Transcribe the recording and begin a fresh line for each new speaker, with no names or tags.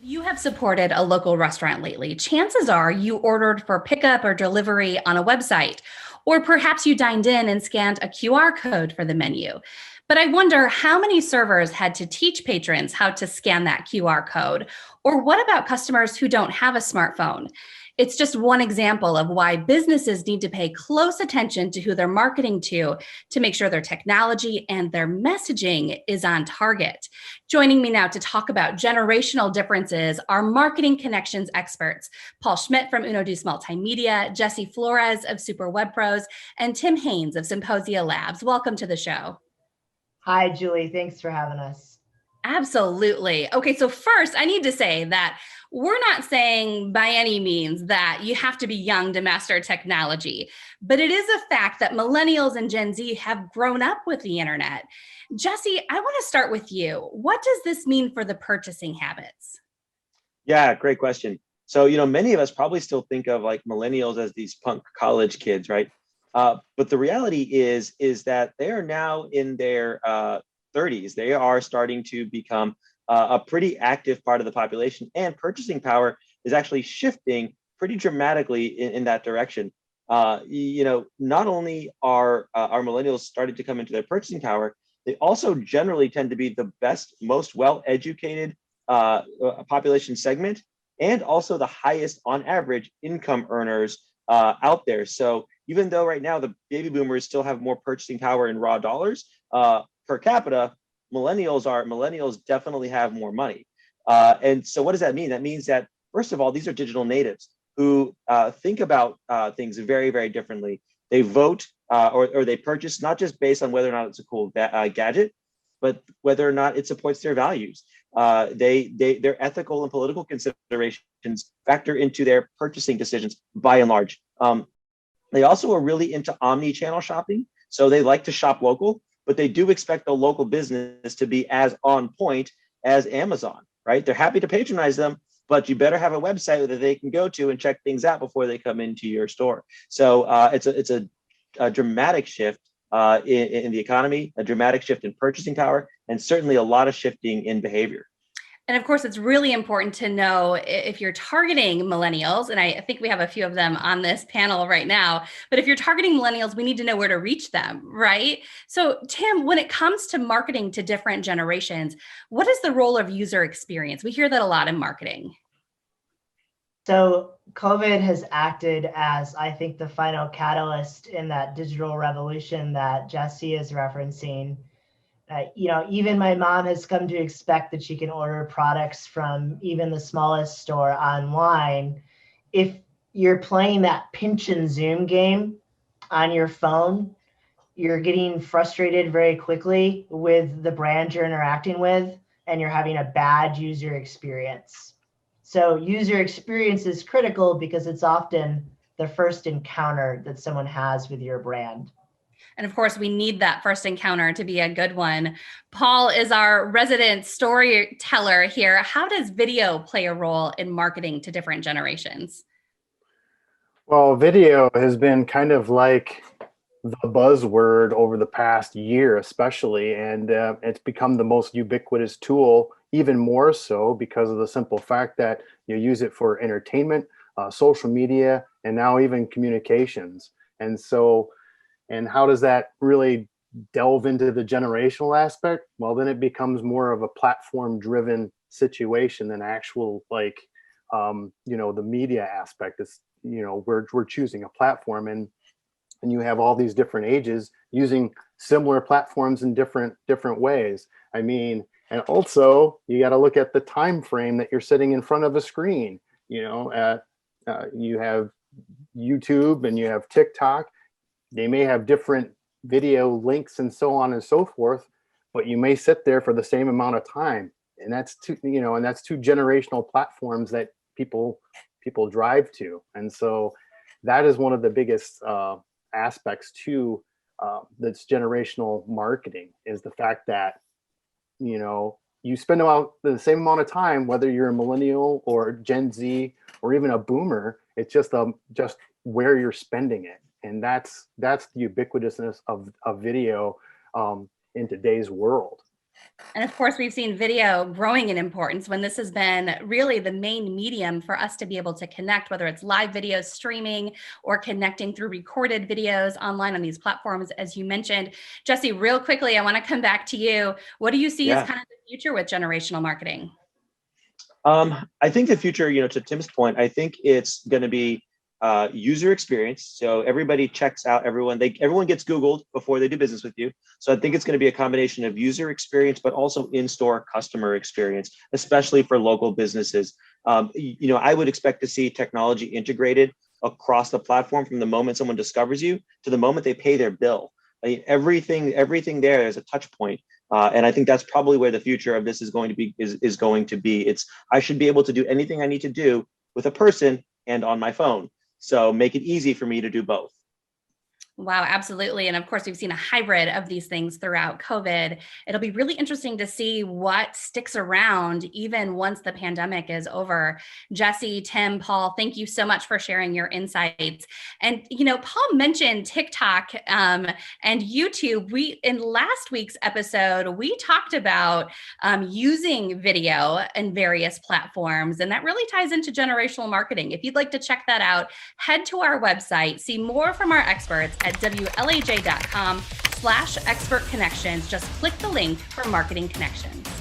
You have supported a local restaurant lately. Chances are you ordered for pickup or delivery on a website, or perhaps you dined in and scanned a QR code for the menu. But I wonder how many servers had to teach patrons how to scan that QR code? Or what about customers who don't have a smartphone? It's just one example of why businesses need to pay close attention to who they're marketing to make sure their technology and their messaging is on target. Joining me now to talk about generational differences are marketing connections experts, Paul Schmidt from UnoDeuce Multimedia, Jesse Flores of SuperWebPros, and Tim Haynes of Symposia Labs. Welcome to the show.
Hi, Julie. Thanks for having us.
Absolutely. Okay, so first, I need to say that we're not saying by any means that you have to be young to master technology, but it is a fact that millennials and Gen Z have grown up with the internet. Jesse, I want to start with you. What does this mean for the purchasing habits?
Yeah, great question. So, many of us probably still think of like millennials as these punk college kids, right? But the reality is that they are now in their 30s. They are starting to become a pretty active part of the population, and purchasing power is actually shifting pretty dramatically in that direction. Not only are our millennials starting to come into their purchasing power, they also generally tend to be the best, most well-educated population segment, and also the highest on average income earners out there. So even though right now the baby boomers still have more purchasing power in raw dollars per capita, millennials definitely have more money. And so what does that mean? That means that, first of all, these are digital natives who think about things very, very differently. They vote or they purchase not just based on whether or not it's a cool gadget, but whether or not it supports their values. Their ethical and political considerations factor into their purchasing decisions by and large. They also are really into omni-channel shopping. So they like to shop local, but they do expect the local business to be as on point as Amazon, right? They're happy to patronize them, but you better have a website that they can go to and check things out before they come into your store. So it's a dramatic shift in the economy, a dramatic shift in purchasing power, and certainly a lot of shifting in behavior.
And of course, it's really important to know if you're targeting millennials, and I think we have a few of them on this panel right now, but if you're targeting millennials, we need to know where to reach them, right? So Tim, when it comes to marketing to different generations, what is the role of user experience? We hear that a lot in marketing.
So COVID has acted as, I think, the final catalyst in that digital revolution that Jesse is referencing. Even my mom has come to expect that she can order products from even the smallest store online. If you're playing that pinch and zoom game on your phone, you're getting frustrated very quickly with the brand you're interacting with, and you're having a bad user experience. So user experience is critical because it's often the first encounter that someone has with your brand.
And of course, we need that first encounter to be a good one. Paul is our resident storyteller here. How does video play a role in marketing to different generations?
Well, video has been kind of like the buzzword over the past year, especially, and it's become the most ubiquitous tool, even more so because of the simple fact that you use it for entertainment, social media, and now even communications. And how does that really delve into the generational aspect? Well, then it becomes more of a platform-driven situation than actual, the media aspect. It's, we're choosing a platform, and you have all these different ages using similar platforms in different ways. I mean, and also you got to look at the time frame that you're sitting in front of a screen. You have YouTube and you have TikTok. They may have different video links and so on and so forth, but you may sit there for the same amount of time. And that's two generational platforms that people drive to. And so that is one of the biggest aspects to that's generational marketing, is the fact that, you spend about the same amount of time, whether you're a millennial or Gen Z or even a boomer. It's just where you're spending it. And that's the ubiquitousness of video in today's world.
And of course, we've seen video growing in importance when this has been really the main medium for us to be able to connect, whether it's live videos streaming or connecting through recorded videos online on these platforms, as you mentioned. Jesse, real quickly, I want to come back to you. What do you see as kind of the future with generational marketing?
I think the future, to Tim's point, I think it's going to be user experience. So everybody checks out everyone gets Googled before they do business with you. So I think it's going to be a combination of user experience, but also in-store customer experience, especially for local businesses. I would expect to see technology integrated across the platform from the moment someone discovers you to the moment they pay their bill. I mean, everything there is a touch point. And I think that's probably where the future of this is going to be. I should be able to do anything I need to do with a person and on my phone. So make it easy for me to do both.
Wow, absolutely. And of course, we've seen a hybrid of these things throughout COVID. It'll be really interesting to see what sticks around even once the pandemic is over. Jesse, Tim, Paul, thank you so much for sharing your insights. And, Paul mentioned TikTok and YouTube. In last week's episode, we talked about using video in various platforms, and that really ties into generational marketing. If you'd like to check that out, head to our website, see more from our experts at WLAJ.com/Expert Connections. Just click the link for Marketing Connections.